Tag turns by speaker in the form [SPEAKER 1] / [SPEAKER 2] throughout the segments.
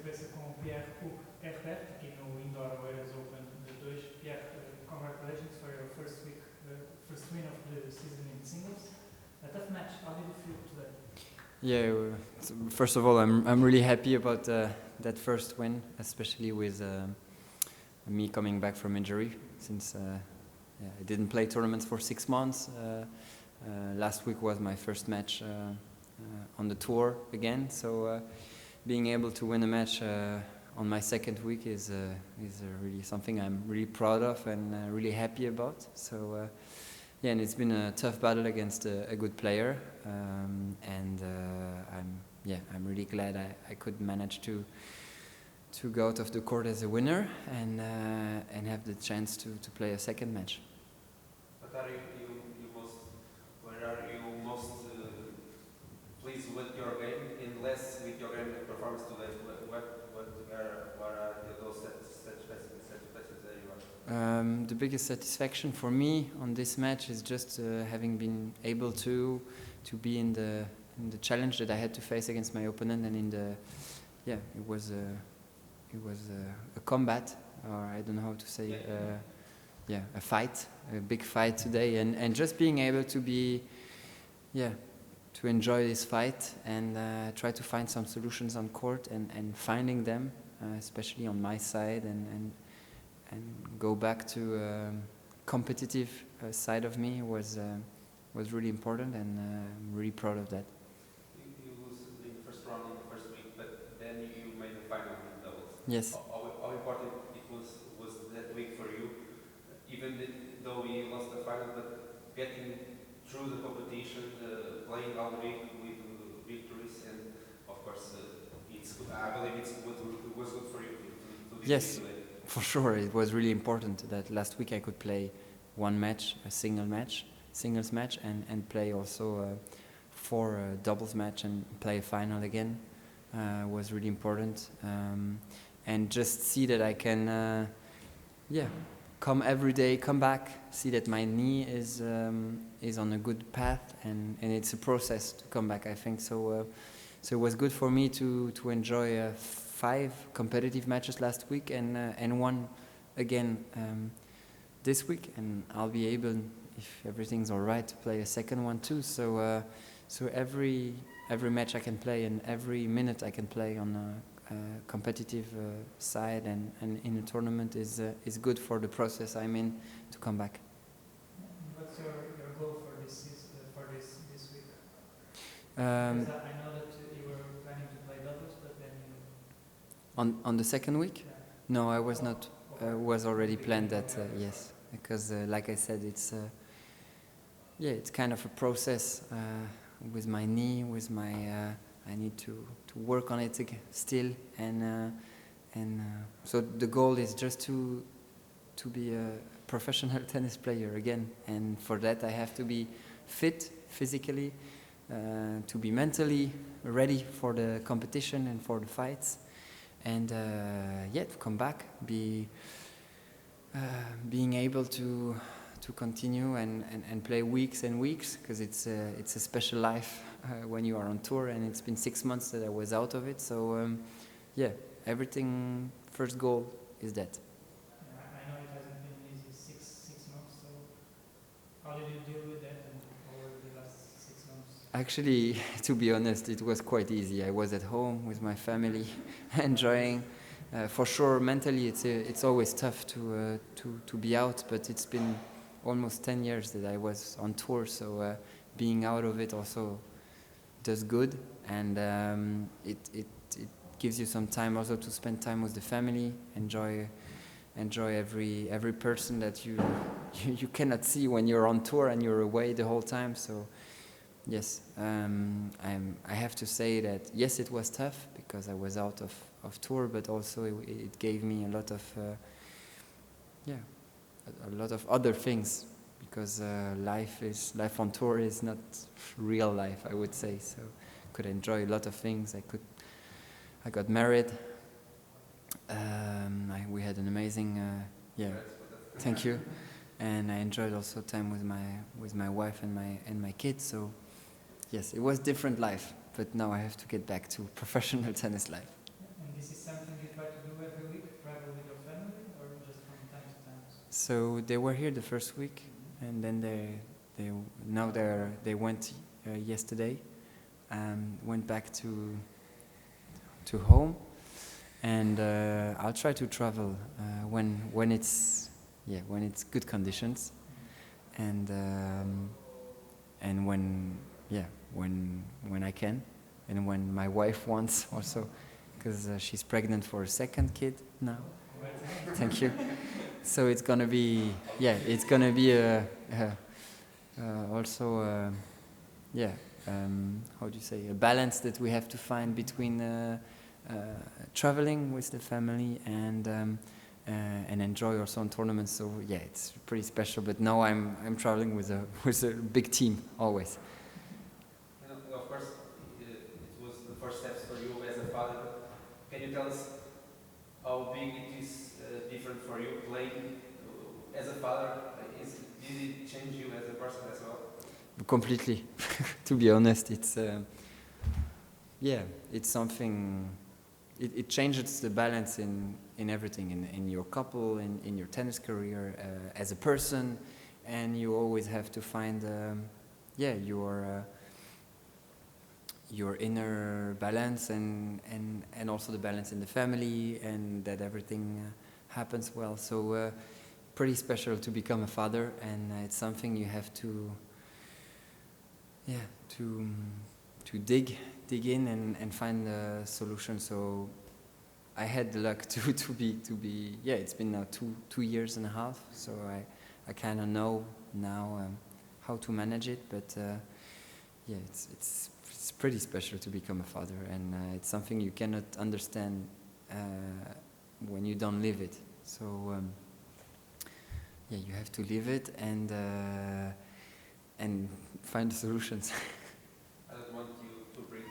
[SPEAKER 1] cabeça com o Pierre-Hugues Herbert, aqui no Indoor Oeiras Open de 2. Pierre, congratulations for your first win of the season in singles. A tough match. How did you feel today?
[SPEAKER 2] Yeah, first of all, I'm really happy about that first win, especially with me coming back from injury, since I didn't play tournaments for 6 months. Last week was my first match on the tour again, so being able to win a match on my second week is really something I'm really proud of and really happy about. So yeah, and it's been a tough battle against a good player, and I'm really glad I could manage to go out of the court as a winner and have the chance to play a second match.
[SPEAKER 3] Where are you most pleased with your game and less with your game performance today? What are those satisfactions that you are?
[SPEAKER 2] The biggest satisfaction for me on this match is just having been able to be in the challenge that I had to face against my opponent, and it was a combat, or I don't know how to say, a fight, a big fight today, and just being able to to enjoy this fight and try to find some solutions on court and finding them, especially on my side, and go back to competitive side of me was really important, and I'm really proud of that.
[SPEAKER 3] You lose in the first round in the first week, but then you made the final in doubles.
[SPEAKER 2] Yes.
[SPEAKER 3] How important it was that week for you, even though you lost the final, but getting through the competition, playing all week with victories, and of course, I believe it was good for you to
[SPEAKER 2] Yes,
[SPEAKER 3] today.
[SPEAKER 2] for sure. It was really important that last week I could play one match, a singles match, and play also 4 doubles match and play a final again. Was really important, and just see that I can, come every day, come back, see that my knee is on a good path, and it's a process to come back, I think. So it was good for me to enjoy 5 competitive matches last week and one again this week, and I'll be able, if everything's all right, to play a second one too. So every match I can play and every minute I can play on a competitive side and in a tournament is good for the process I'm in to come back.
[SPEAKER 1] What's your goal for this week? Because I know that you were planning to play doubles, but then you...
[SPEAKER 2] On the second week?
[SPEAKER 1] Yeah.
[SPEAKER 2] No, I was not. Was already planned that. Yes, because like I said, it's kind of a process with my knee, with my. I need to work on it still, and so the goal is just to be a professional tennis player again, and for that I have to be fit physically, to be mentally ready for the competition and for the fights, and to come back, being able to continue and play weeks and weeks, because it's a special life when you are on tour, and it's been 6 months that I was out of it. So everything, first goal is that.
[SPEAKER 1] I know it hasn't been easy 6 months, so how did you deal with that over the last 6 months?
[SPEAKER 2] Actually, to be honest, it was quite easy. I was at home with my family, enjoying. For sure, mentally, it's always tough to be out, but it's been almost 10 years that I was on tour, so being out of it also does good, and it gives you some time also to spend time with the family, enjoy every person that you cannot see when you're on tour and you're away the whole time. So yes, I have to say that yes, it was tough because I was out of tour, but also it gave me a lot of other things, because life on tour is not real life, I would say. So I could enjoy a lot of things. I got married. We had an amazing thank you, and I enjoyed also time with my wife and my kids. So yes, it was different life, but now I have to get back to professional tennis life.
[SPEAKER 1] And this is something
[SPEAKER 2] So they were here the first week, and then they went yesterday, went back to home, and I'll try to travel when it's good conditions, and when I can, and when my wife wants also, because she's pregnant for a second kid now. Thank you. So it's gonna be also how do you say, a balance that we have to find between traveling with the family and enjoy also on tournaments. So yeah, it's pretty special. But now I'm traveling with a big team always.
[SPEAKER 3] And of course, it was the first steps for you as a father. Can you tell us how big it is different for you playing as a father? Did it change you as a person as well?
[SPEAKER 2] Completely. To be honest, it's something. It changes the balance in everything, in your couple, in your tennis career, as a person, and you always have to find your inner balance and also the balance in the family, and that everything happens well. So pretty special to become a father, and it's something you have to dig in and find a solution. So I had the luck to be it's been now 2 years and a half, so I kind of know now how to manage it, but it's pretty special to become a father, and it's something you cannot understand when you don't live it. So you have to live it and find the solutions.
[SPEAKER 3] I don't want you to bring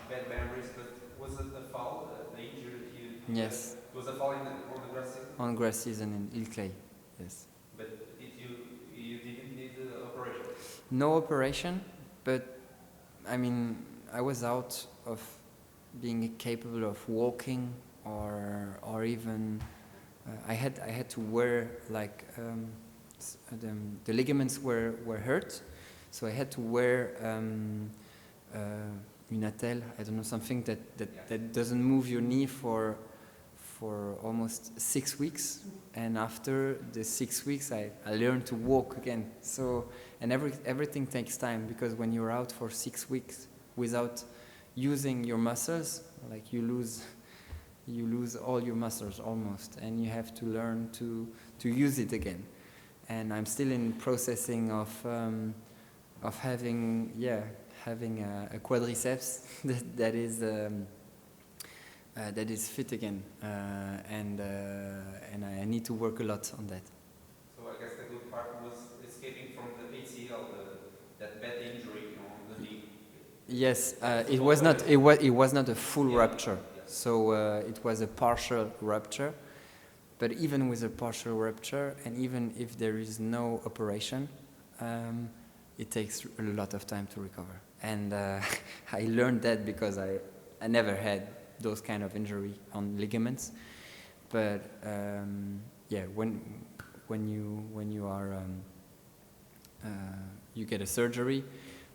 [SPEAKER 3] bad memories, but was it a foul, the injury you
[SPEAKER 2] Yes.
[SPEAKER 3] had? Was a foul on the grass season?
[SPEAKER 2] On grass season in Ilkley, yes.
[SPEAKER 3] But you didn't need the operation?
[SPEAKER 2] No operation, but I mean, I was out of being capable of walking or even I had to wear like the ligaments were hurt, so I had to wear une attelle, I don't know, something that doesn't move your knee for almost 6 weeks, and after the 6 weeks I learned to walk again. So and everything takes time, because when you're out for 6 weeks without using your muscles, like you lose all your muscles almost, and you have to learn to use it again. And I'm still in processing of having a quadriceps that is fit again, and I need to work a lot on that.
[SPEAKER 3] So I guess the good part was escaping from the ACL, that bad injury on the knee.
[SPEAKER 2] Yes, it was not a full rupture, so it was a partial rupture. But even with a partial rupture, and even if there is no operation, it takes a lot of time to recover. And I learned that because I never had those kind of injury on ligaments. But when you are you get a surgery,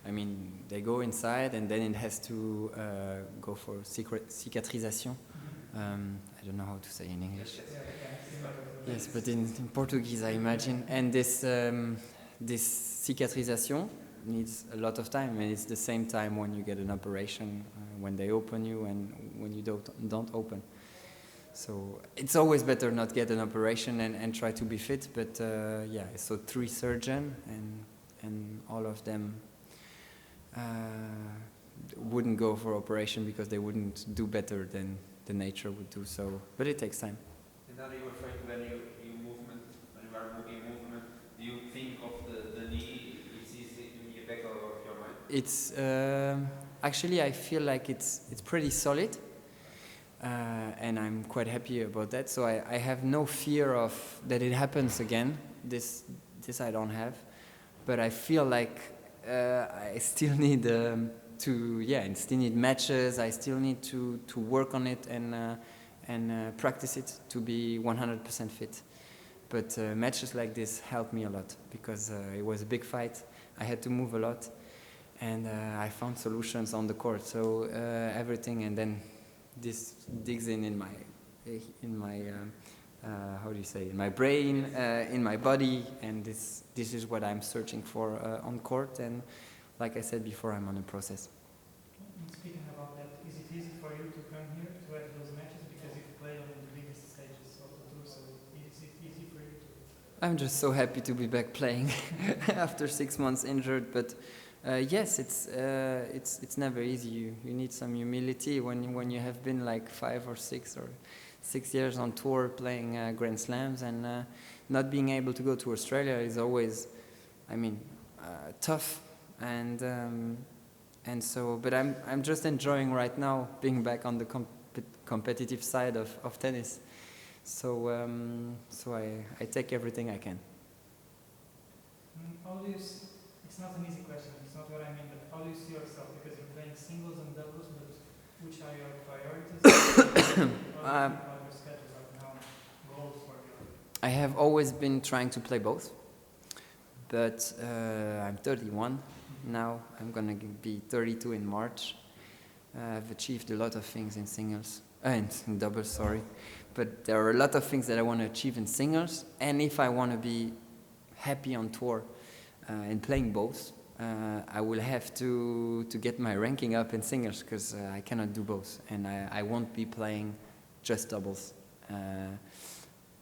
[SPEAKER 2] I mean, they go inside and then it has to go for cicatrisation. I don't know how to say in English. Yes, but in Portuguese, I imagine. And this cicatrisation needs a lot of time, and it's the same time when you get an operation, when they open you and when you don't open. So it's always better not get an operation and try to be fit. But so 3 surgeons, and all of them wouldn't go for operation because they wouldn't do better than the nature would do. So, but it takes time.
[SPEAKER 3] And are you afraid when you are moving movement, do you think of the knee? It's easy in the back of your mind?
[SPEAKER 2] It's actually, I feel like it's pretty solid, and I'm quite happy about that. So I have no fear of that it happens again. This I don't have, but I feel like I still need and still need matches. I still need to work on it and practice it to be 100% fit. But matches like this helped me a lot because it was a big fight. I had to move a lot, and I found solutions on the court. So everything, and then this digs in my how do you say, in my brain, in my body, and this is what I'm searching for on court. And like I said before, I'm on a process.
[SPEAKER 1] Speaking about that, is it easy for you to come here to have those matches because you've played on the biggest stages of the tour? So is it easy for you to?
[SPEAKER 2] I'm just so happy to be back playing after 6 months injured. But yes, it's never easy. You need some humility when you have been like 5 or 6 or 6 years on tour playing Grand Slams, and not being able to go to Australia is always, I mean, tough. And so, but I'm just enjoying right now being back on the competitive side of tennis. So I take everything I can.
[SPEAKER 1] How do you it's not an easy question, it's not what I mean, but how do you see yourself? Because you're playing singles and doubles, but which are your priorities? How do you think about your schedule right now, goals for you?
[SPEAKER 2] I have always been trying to play both, but I'm 31 now. I'm gonna be 32 in March. I've achieved a lot of things in singles, in doubles, sorry. But there are a lot of things that I want to achieve in singles, and if I want to be happy on tour and playing both, I will have to get my ranking up in singles, because I cannot do both, and I won't be playing just doubles,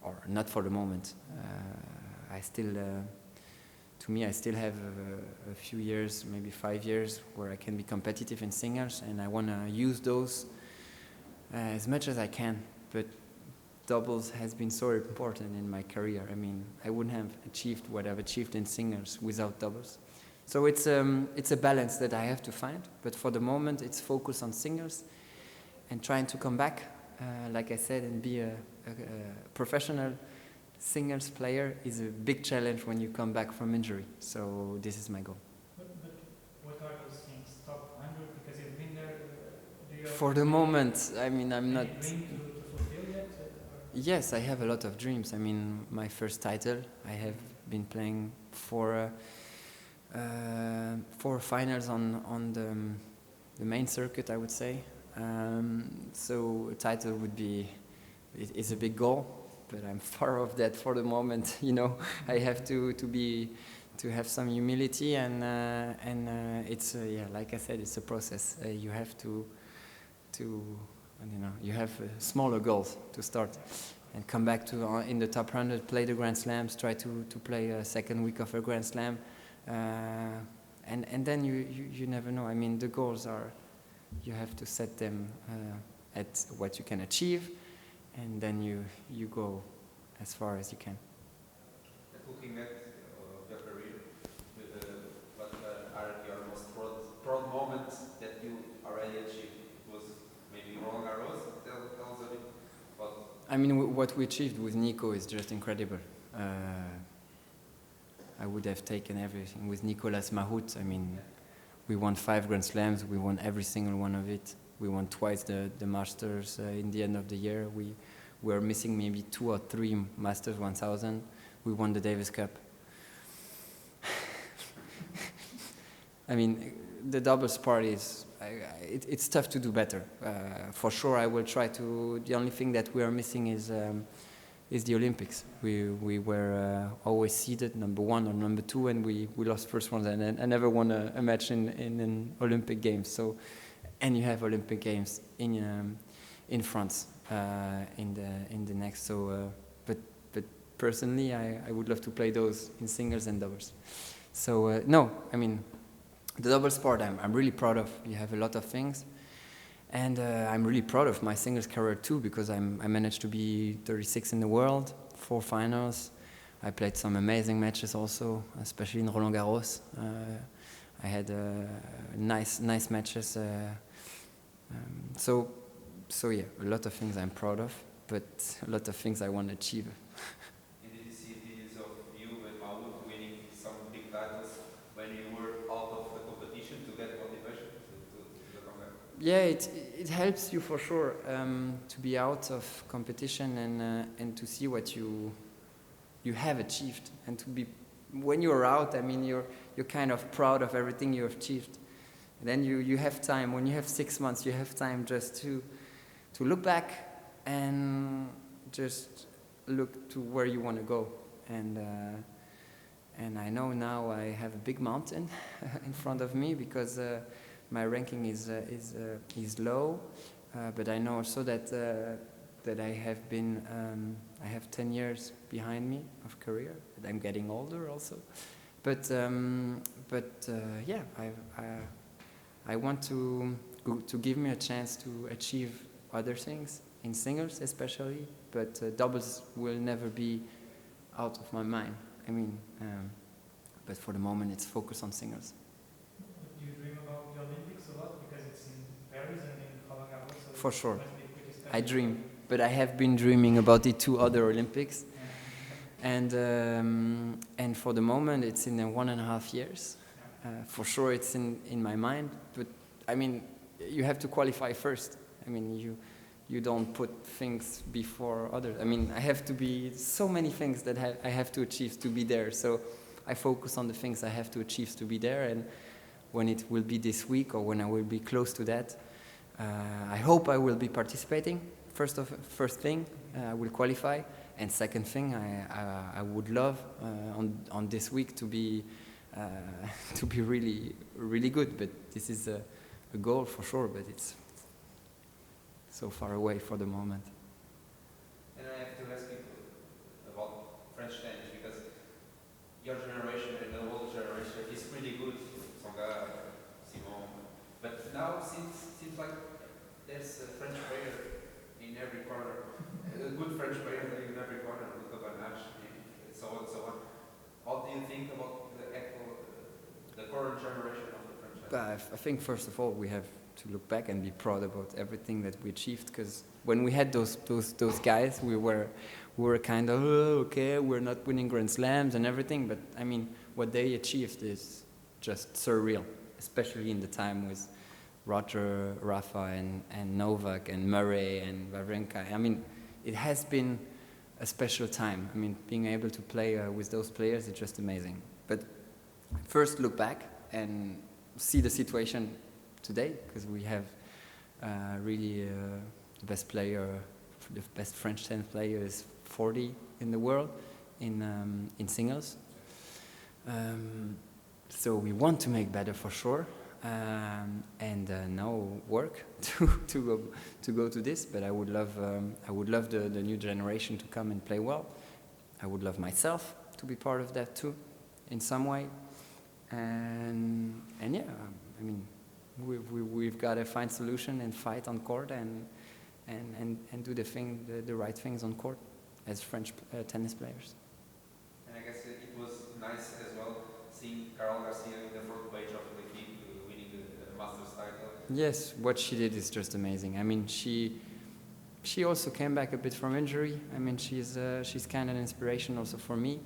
[SPEAKER 2] or not for the moment. I still, to me, I still have a few years, maybe 5 years, where I can be competitive in singles, and I want to use those as much as I can. But doubles has been so important in my career. I mean, I wouldn't have achieved what I've achieved in singles without doubles. So it's a balance that I have to find. But for the moment, it's focus on singles and trying to come back, like I said, and be a professional singles player is a big challenge when you come back from injury. So this is my goal.
[SPEAKER 1] But what are those things? Top 100, because you've been there? Do you
[SPEAKER 2] For the moment, I mean, I'm not...
[SPEAKER 1] dream to fulfill yet?
[SPEAKER 2] Yes, I have a lot of dreams. I mean, my first title, I have been playing for finals on the main circuit, I would say. So a title would be, it's a big goal, but I'm far off that for the moment. You know, I have to have some humility, and it's yeah, like I said, it's a process. You have to you have smaller goals to start, and come back to in the top 100, play the Grand Slams, try to play a second week of a Grand Slam, and then you never know. I mean, the goals are, you have to set them at what you can achieve, and then you go as far as you can.
[SPEAKER 3] Looking at your career, what are your most proud moments that you already achieved? It was maybe Roland Garros. Tell us a bit about.
[SPEAKER 2] I mean, what we achieved with Nico is just incredible. I would have taken everything with Nicolas Mahut. I mean, we won 5 Grand Slams. We won every single one of it. We won twice the Masters in the end of the year. We were missing maybe 2 or 3 Masters 1000. We won the Davis Cup. I mean, the doubles part is, it's tough to do better. For sure, I will try to. The only thing that we are missing is the Olympics. We were always seeded number 1 or number 2, and we lost first round, and I never won a match in Olympic Games. So, and you have Olympic Games in France in the next. So, but personally, I would love to play those in singles and doubles. So no, I mean, the doubles part I'm really proud of. You have a lot of things. And I'm really proud of my singles career too, because I managed to be 36 in the world, 4 finals. I played some amazing matches also, especially in Roland Garros. I had nice matches. So yeah, a lot of things I'm proud of, but a lot of things I want to achieve.
[SPEAKER 3] And did you see videos of you and Mahut winning some big titles when you were out of the competition to get motivation to come back?
[SPEAKER 2] Yeah, it helps you for sure to be out of competition and to see what you you have achieved, and to be when you're out, I mean you're kind of proud of everything you have achieved. And then you have time. When you have 6 months, you have time just to look back and just look to where you want to go. And I know now I have a big mountain in front of me because my ranking is low, but I know also that I have been I have 10 years behind me of career. That I'm getting older also, but yeah, I want to give me a chance to achieve other things in singles especially, but doubles will never be out of my mind. I mean, but for the moment it's focused on singles.
[SPEAKER 1] Do you dream about the Olympics a lot because it's in Paris and in Roland Garros? So
[SPEAKER 2] For sure,
[SPEAKER 1] it must be pretty special.
[SPEAKER 2] I dream, but I have been dreaming about the 2 other Olympics, and for the moment it's in 1.5 years. For sure it's in my mind, but I mean you have to qualify first. I mean you don't put things before others. I mean I have to be so many things that I have to achieve to be there. So I focus on the things I have to achieve to be there, and when it will be this week or when I will be close to that, I hope I will be participating. First thing, I will qualify, and second thing, I would love on this week to be really really good. But this is a goal for sure, but it's so far away for the moment.
[SPEAKER 3] And I have to ask you about French tennis, because your generation and the older generation is pretty good, Songa, Simon. But now seems like there's a French player in every corner, a good French player in every corner, so on, so on. What do you think about the current generation of the French tennis?
[SPEAKER 2] I think first of all we have to look back and be proud about everything that we achieved, because when we had those guys, we were kind of okay, we're not winning Grand Slams and everything, but I mean what they achieved is just surreal, especially in the time with Roger, Rafa and Novak and Murray and Wawrinka. I mean it has been a special time. I mean being able to play with those players is just amazing. But first look back and see the situation today, because we have really the best player, the best French tennis player is 40 in the world in singles. So we want to make better for sure, and now work to go to this. But I would love the new generation to come and play well. I would love myself to be part of that too, in some way. And yeah, I mean. We've got to find solution and fight on court and do the right things on court as French tennis players.
[SPEAKER 3] And I guess it was nice as well seeing Carol Garcia in the front page of the L'Equipe winning the Masters title.
[SPEAKER 2] Yes, what she did is just amazing. I mean, she also came back a bit from injury. I mean, she's kind of an inspiration also for me.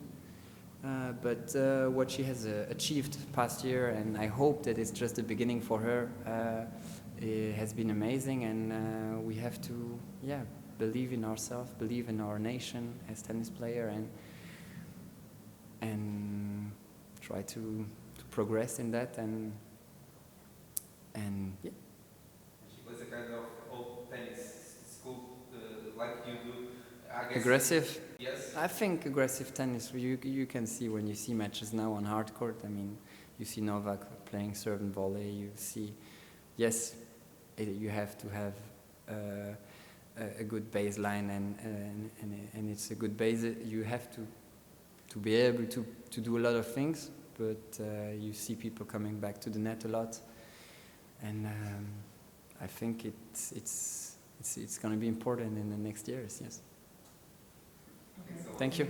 [SPEAKER 2] But what she has achieved past year, and I hope that it's just the beginning for her, it has been amazing, and we have to, believe in ourselves, believe in our nation as tennis player, and try to progress in that, and yeah.
[SPEAKER 3] She was a kind of old tennis school like you do. I guess
[SPEAKER 2] Aggressive.
[SPEAKER 3] Yes.
[SPEAKER 2] I think aggressive tennis, you can see when you see matches now on hard court. I mean, you see Novak playing serve and volley. You see, yes, you have to have a good baseline, and it's a good base. You have to be able to do a lot of things, but you see people coming back to the net a lot, and I think it's going to be important in the next years. Yes.
[SPEAKER 1] Okay.
[SPEAKER 2] Thank you.